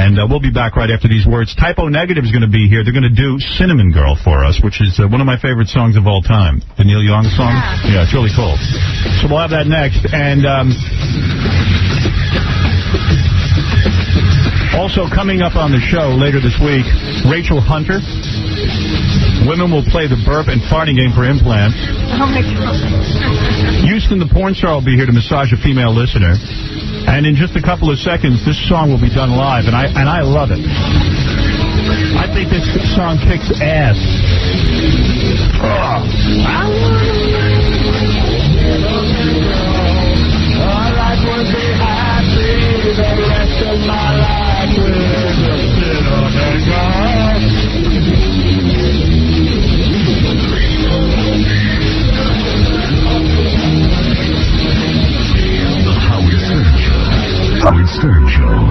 And we'll be back right after these words. Typo Negative is going to be here. They're going to do Cinnamon Girl for us, which is one of my favorite songs of all time. The Neil Young song? Yeah, it's really cool. So we'll have that next. And also coming up on the show later this week, Rachel Hunter. Women will play the burp and farting game for implants. Oh, my God. Houston, the porn star, will be here to massage a female listener. And in just a couple of seconds, this song will be done live, and I love it. I think this song kicks ass. All I would be happy the rest of my life with a cinnamon girl. Howard Stern Show.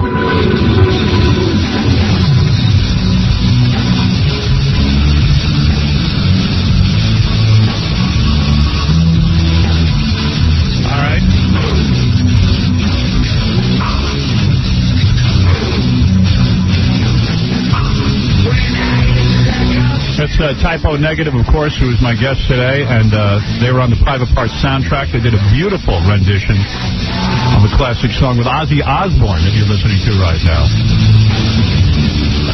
That's Typo Negative, of course, who is my guest today, and they were on the Private Parts soundtrack. They did a beautiful rendition of a classic song with Ozzy Osbourne that you're listening to right now.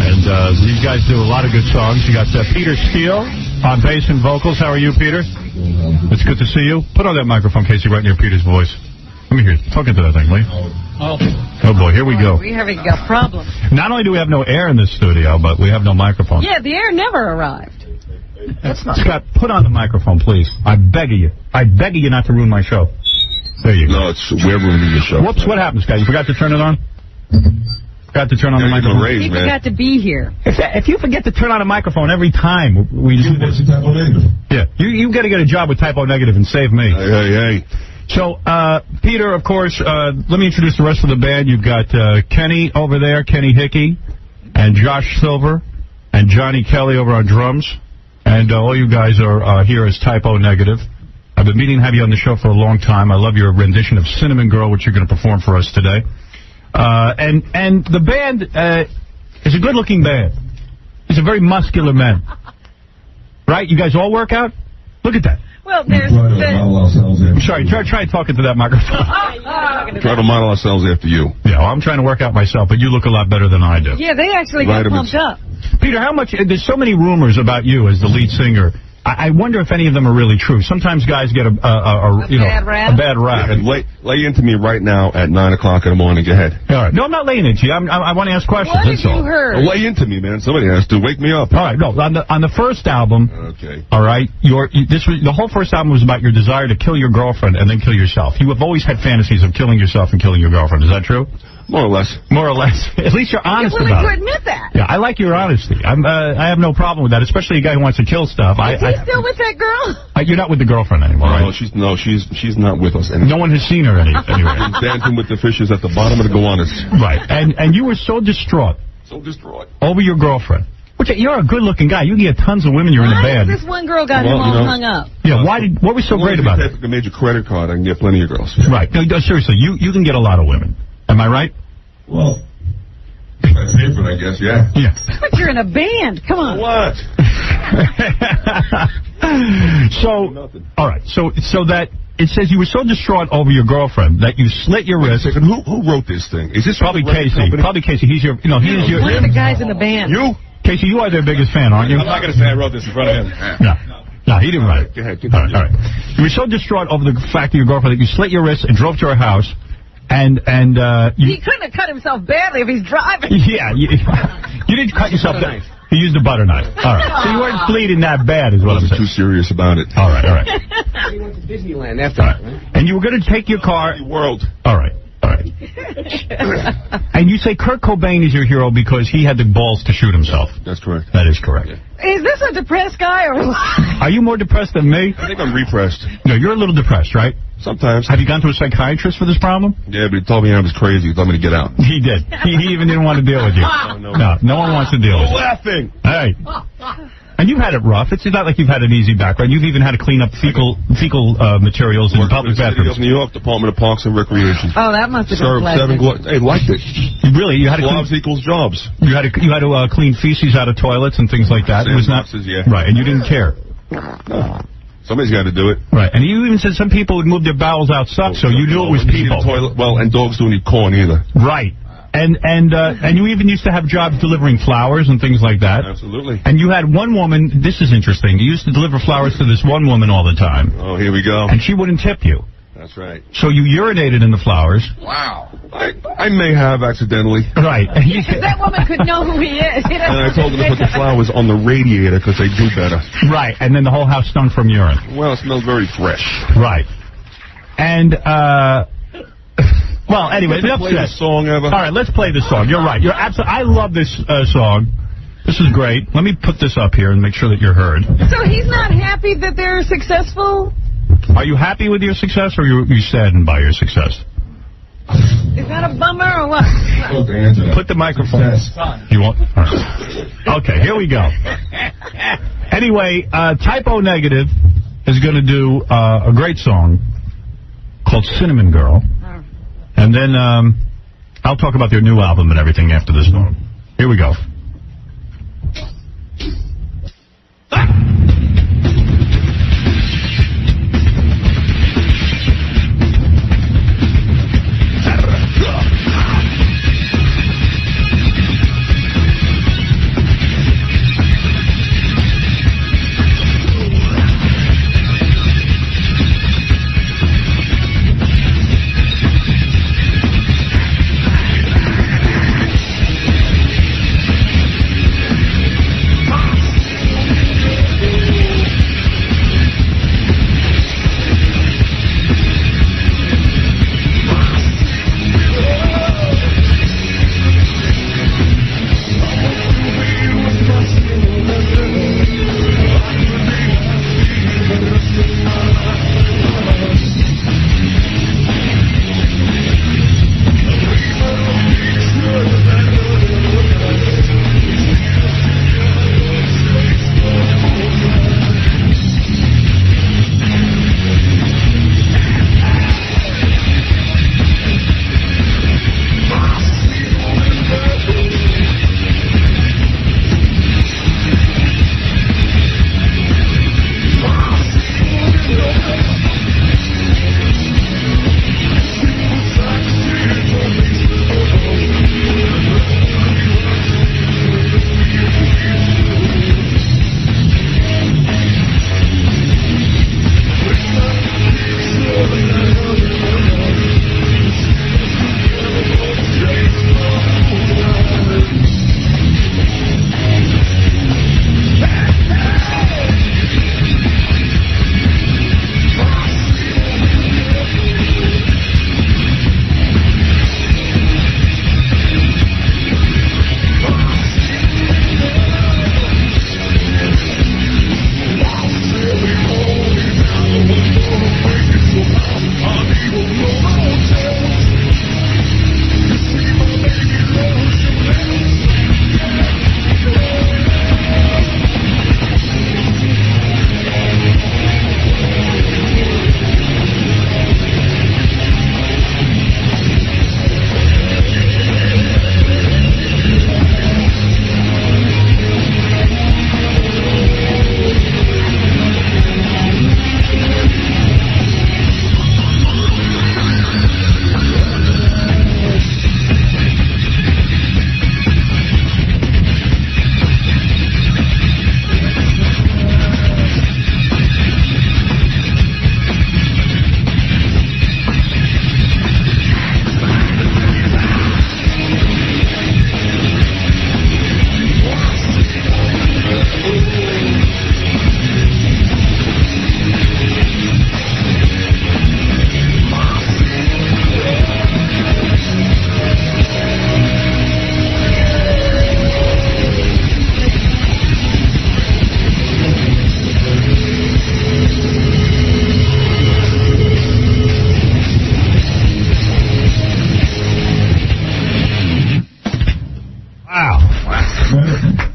And these guys do a lot of good songs. You got Peter Steele on bass and vocals. How are you, Peter? It's good to see you. Put on that microphone, Casey, right near Peter's voice. Let me hear you. Talk into that thing, Lee. Oh, boy, here we go. We're having a problem. Not only do we have no air in this studio, but we have no microphone. Yeah, the air never arrived. That's not... Scott, put on the microphone, please. I beg of you. I beg of you not to ruin my show. There you go. No, we're ruining your show. Whoops, what happened, Scott? You forgot to turn it on? Forgot to turn on the microphone? He forgot to be here. If you forget to turn on a microphone every time we do this... Yeah, you got to get a job with Typo Negative and save me. Hey. So, Peter, of course, let me introduce the rest of the band. You've got Kenny over there, Kenny Hickey, and Josh Silver, and Johnny Kelly over on drums. And all you guys are here as Typo Negative. I've been meaning to have you on the show for a long time. I love your rendition of Cinnamon Girl, which you're going to perform for us today. And the band is a good-looking band. He's a very muscular man. Right? You guys all work out? Look at that. Well, there's... I'm sorry, try talking to that microphone. Try to model ourselves after you. Yeah, well, I'm trying to work out myself, but you look a lot better than I do. Yeah, they actually got pumped up. Peter, how much... There's so many rumors about you as the lead singer. I wonder if any of them are really true. Sometimes guys get a bad rap. Yeah, lay into me right now at 9 o'clock in the morning. Go ahead. All right. No, I'm not laying into you. I want to ask questions. What have you heard? Well, lay into me, man. Somebody has to wake me up. All right. No, on the first album. Okay. All right. The whole first album was about your desire to kill your girlfriend and then kill yourself. You have always had fantasies of killing yourself and killing your girlfriend. Is that true? More or less. More or less. At least you're honest about it. You're willing to admit that. Yeah, I like your honesty. I have no problem with that, especially a guy who wants to kill stuff. Is he still with that girl? You're not with the girlfriend anymore, right? No, she's not with us anymore. No one has seen her anywhere. Dancing with the fishes at the bottom of the goannas. Right. And you were so distraught. Over your girlfriend. Which, you're a good-looking guy. You get tons of women. You're in the band. This one girl got him all hung up. Yeah. What was so great about it? If I made your credit card, I can get plenty of girls. Right. No, seriously, you can get a lot of women. Am I right? Well, that's it, but I guess, yeah. Yeah. But you're in a band. Come on. What? All right. So that it says you were so distraught over your girlfriend that you slit your wrist. Wait a second. Who wrote this thing? Is this probably Casey? Company? Probably Casey. He's your. One of the guys in the band. You? Casey, you are their biggest fan, aren't you? I'm not going to say I wrote this in front of him. No, he didn't write it. Go ahead. All right. You were so distraught over the fact of your girlfriend that you slit your wrist and drove to her house. And he couldn't have cut himself badly if he's driving. Yeah, you didn't cut yourself. You used a butter knife. All right. So you weren't bleeding that bad, is what I'm saying. I wasn't too serious about it. All right. He went to Disneyland after that, right? And you were going to take your car. World. All right. And you say Kurt Cobain is your hero because he had the balls to shoot himself. That's correct. That is correct. Yeah. Is this a depressed guy or what? Are you more depressed than me? I think I'm repressed. No, you're a little depressed, right? Sometimes. Have you gone to a psychiatrist for this problem? Yeah, but he told me I was crazy. He told me to get out. He did. He even didn't want to deal with you. No one wants to deal with you. Laughing. Hey. And you've had it rough. It's not like you've had an easy background. You've even had to clean up fecal materials in public bathrooms. New York Department of Parks and Recreation. Oh, that must have been Served pleasant. Hey, liked it. You had to Jobs equals jobs. You had to clean feces out of toilets and things like that. It was not right, and you didn't care. No. Somebody's got to do it. Right, and you even said some people would move their bowels outside, so you knew it was people. Well, and dogs don't eat corn either. Right. And you even used to have jobs delivering flowers and things like that. Absolutely. And you had one woman, this is interesting, you used to deliver flowers to this one woman all the time. Oh, here we go. And she wouldn't tip you. That's right. So you urinated in the flowers. Wow. I may have accidentally. Right. Because that woman could know who he is. And I told her to put the flowers on the radiator because they do better. Right, and then the whole house stunk from urine. Well, it smells very fresh. Right. And, well, anyway, play the song ever. All right, let's play the song. You're right. You're absolutely. I love this song. This is great. Let me put this up here and make sure that you're heard. So he's not happy that they're successful? Are you happy with your success, or are you saddened by your success? Is that a bummer or what? Put the microphone. You want? All right. Okay, here we go. Anyway, Typo Negative is going to do a great song called Cinnamon Girl. And then I'll talk about their new album and everything after this song. Here we go.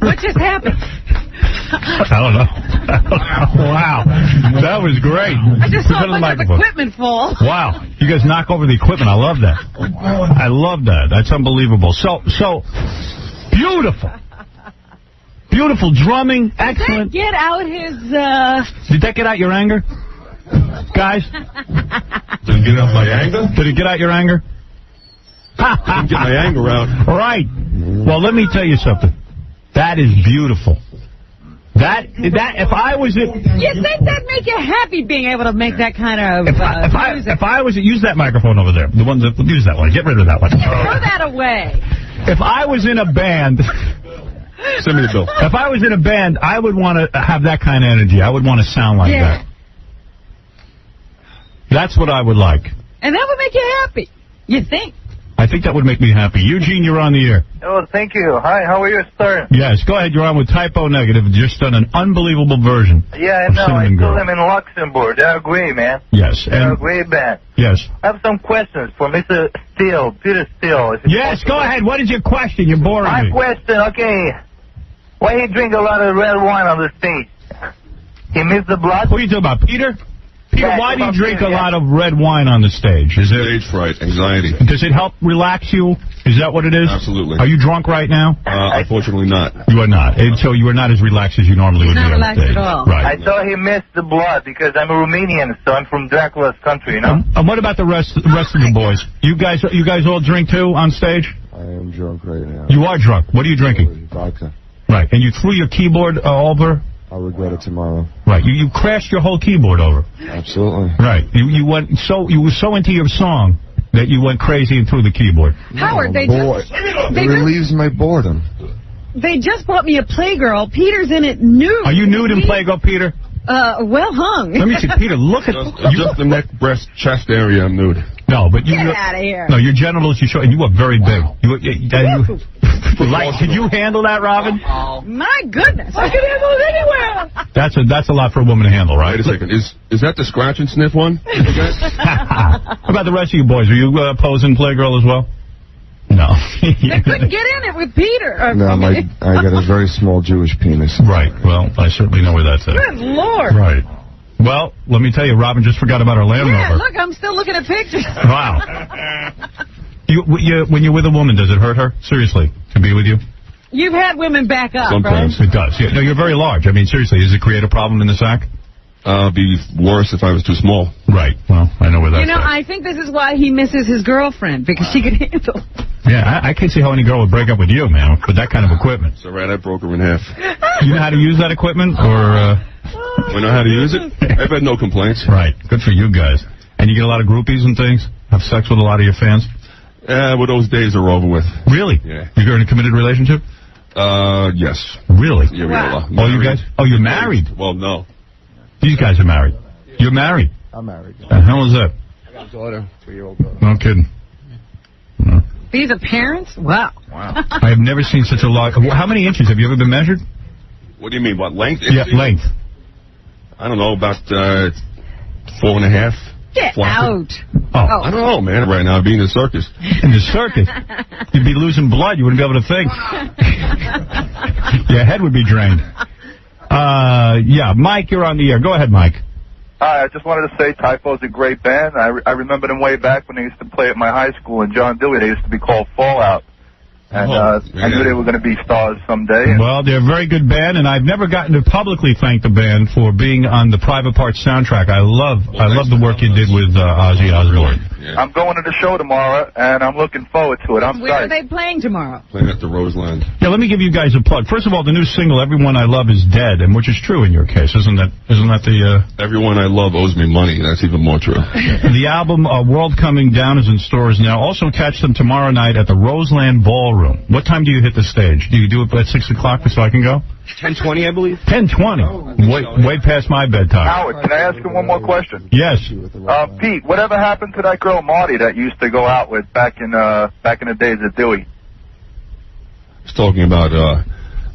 What just happened? I don't know. Wow. That was great. I just saw a bunch of equipment fall. Wow. You guys knock over the equipment. I love that. I love that. That's unbelievable. So beautiful. Beautiful drumming. Excellent. Did that get out his... Did that get out your anger? Guys? Did it get out my anger? Did it get out your anger? Didn't get my anger out. Right. Well, let me tell you something. That is beautiful. That if I was it, you think that'd make you happy being able to make that kind of music? If I was it, use that microphone over there. The one that use that one. Get rid of that one. Throw that away. If I was in a band, send me the bill. If I was in a band, I would want to have that kind of energy. I would want to sound like that. That's what I would like. And that would make you happy. You think? I think that would make me happy. Eugene, you're on the air. Oh, thank you. Hi, how are you, sir? Yes, go ahead. You're on with Typo Negative. Just done an unbelievable version. Yeah, I know. I saw them in Luxembourg. They're great, man. Yes. They're a great band. Yes. I have some questions for Mr. Steele, Peter Steele. Yes, go ahead. What is your question? You're boring me. My question, okay. Why he drink a lot of red wine on the stage? He missed the blood? Who are you talking about, Peter? Peter, Yeah, why do you drink Peter, a lot of red wine on the stage? Is it Stage fright, anxiety. Does it help relax you? Is that what it is? Absolutely. Are you drunk right now? Unfortunately not. You are not. And so you are not as relaxed as you normally would be not on relaxed stage. at all. Right. I thought he missed the blood because I'm a Romanian, so I'm from Dracula's country, you know? And what about the rest of the boys? You guys all drink too on stage? I am drunk right now. You are drunk. What are you drinking? Vodka. Right. And you threw your keyboard over? I'll regret it tomorrow. Right. You crashed your whole keyboard over. Absolutely. Right. You were so into your song that you went crazy and threw the keyboard. Howard, It relieves my boredom. They just bought me a Playgirl. Peter's in it nude. Are you nude in Playgirl, Peter? Well hung. Let me see, Peter. Look at just the neck, breast, chest area. I'm nude. No, but Get out of here. No, your genitals you show, and you are very big. Could you handle that, Robin? My goodness, I could handle it anywhere. That's a lot for a woman to handle, right? Wait a second. Is that the scratch and sniff one? How about the rest of you boys? Are you posing Playgirl as well? No. They couldn't get in it with Peter. No, I got a very small Jewish penis. Right. Well, I certainly know where that's at. Good Lord. Right. Well, let me tell you, Robin just forgot about her Land Yeah, Rover. look, I'm still looking at pictures. Wow. When you're with a woman, does it hurt her? Seriously, to be with you? You've had women back up, Sometimes. right? It does. Yeah. No, you're very large. I mean, seriously, does it create a problem in the sack? Be worse if I was too small. Right. Well, I know where that's You know, at. I think this is why he misses his girlfriend, because she could handle. Yeah, I can't see how any girl would break up with you, man, with that kind of equipment. It's all right. I broke her in half. You know how to use that equipment, or? We know how to use it. I've had no complaints. Right. Good for you guys. And you get a lot of groupies and things? Have sex with a lot of your fans? Well, those days are over with. Really? Yeah. You're in a committed relationship? Yes. Really? Yeah, Wow. Oh, you guys? Oh, you're married? Well, no. These guys are married. You're married? I'm married. The hell is that? I got a daughter, 3-year-old daughter. No kidding. No. These are parents? Wow. I have never seen such a lot. How many inches? Have you ever been measured? What do you mean? What, length? Yeah, length. I don't know, about 4.5. Get Flaccid. out. Oh. I don't know, man, right now, being in the circus. In the circus? You'd be losing blood. You wouldn't be able to think. Your head would be drained. Yeah, Mike, you're on the air. Go ahead, Mike. Hi, I just wanted to say Typo's a great band. I remember them way back when they used to play at my high school in John Dewey. They used to be called Fallout. And I knew they were going to be stars someday. Well, they're a very good band, and I've never gotten to publicly thank the band for being on the Private Parts soundtrack. I love the work you did with Ozzy Osbourne. Yeah. I'm going to the show tomorrow, and I'm looking forward to it. I'm Where are psyched. they playing tomorrow? Playing at the Roseland. Yeah, let me give you guys a plug. First of all, the new single "Everyone I Love Is Dead," and which is true in your case, isn't that the? Everyone I love owes me money. That's even more true. The album "World Coming Down" is in stores now. Also, catch them tomorrow night at the Roseland Ballroom. What time do you hit the stage? Do you do it at 6 o'clock so I can go? 10:20, I believe. 10:20. Way past my bedtime. Howard, can I ask you one more question? Yes. Pete, whatever happened to that girl Marty that you used to go out with back in the days at Dewey? I was talking about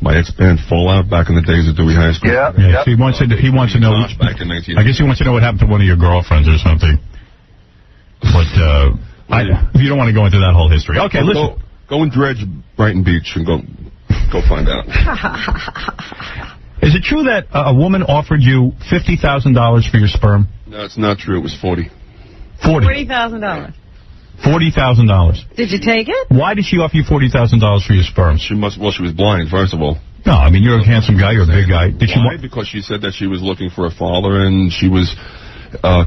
my ex-band Fallout back in the days of Dewey High School. Yeah. Yeah. So he wants to know. Back in 19. I guess he wants to know what happened to one of your girlfriends or something. But if you don't want to go into that whole history, okay. Listen. Go and dredge Brighton Beach and go find out. Is it true that a woman offered you $50,000 for your sperm? No, it's not true. It was 40. $40,000. $40,000. Did you take it? Why did she offer you $40,000 for your sperm? She was blind, first of all. No, I mean, you're a handsome guy. You're a big guy. Did she Why? Because she said that she was looking for a father, and she was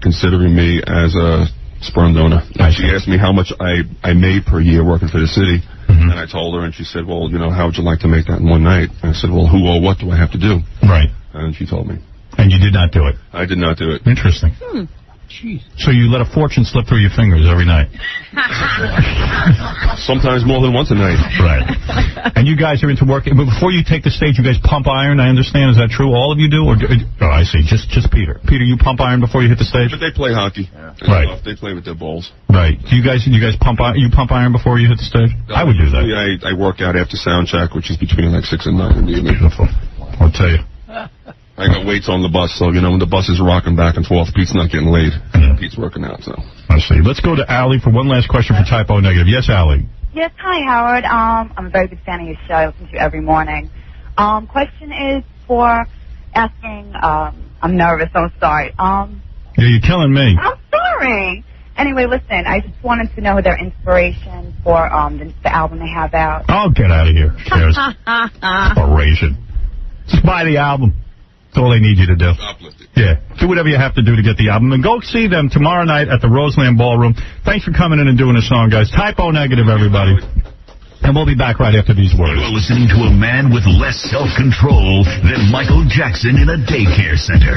considering me as a sperm donor. She asked me how much I made per year working for the city, and I told her, and she said, well, you know, how would you like to make that in one night? And I said, well, who or what do I have to do? Right. And she told me. And you did not do it? I did not do it. Interesting. Jeez. So you let a fortune slip through your fingers every night? Sometimes more than once a night. Right. And you guys are into work. But before you take the stage, you guys pump iron, I understand. Is that true? All of you do? Or oh, I see. Just Peter. Peter, you pump iron before you hit the stage? But they play hockey. Right. They play with their balls. Right. Do you guys pump iron before you hit the stage? I would do that. I work out after sound check, which is between like 6 and 9 in the evening. Beautiful. I'll tell you. I got weights on the bus, so, you know, when the bus is rocking back and forth, Pete's not getting laid. Pete's working out, so. I see. Let's go to Allie for one last question for Typo Negative. Yes, Allie. Yes, hi, Howard. I'm a very big fan of your show. I listen to you every morning. Question is for asking, I'm nervous, I'm sorry. Yeah, you're killing me. I'm sorry. Anyway, listen, I just wanted to know their inspiration for the album they have out. Oh, get out of here. Cheers. Inspiration. Just buy the album. That's all they need you to do. Yeah. Do whatever you have to do to get the album. And go see them tomorrow night at the Roseland Ballroom. Thanks for coming in and doing a song, guys. Typo Negative, everybody. And we'll be back right after these words. You're listening to a man with less self-control than Michael Jackson in a daycare center.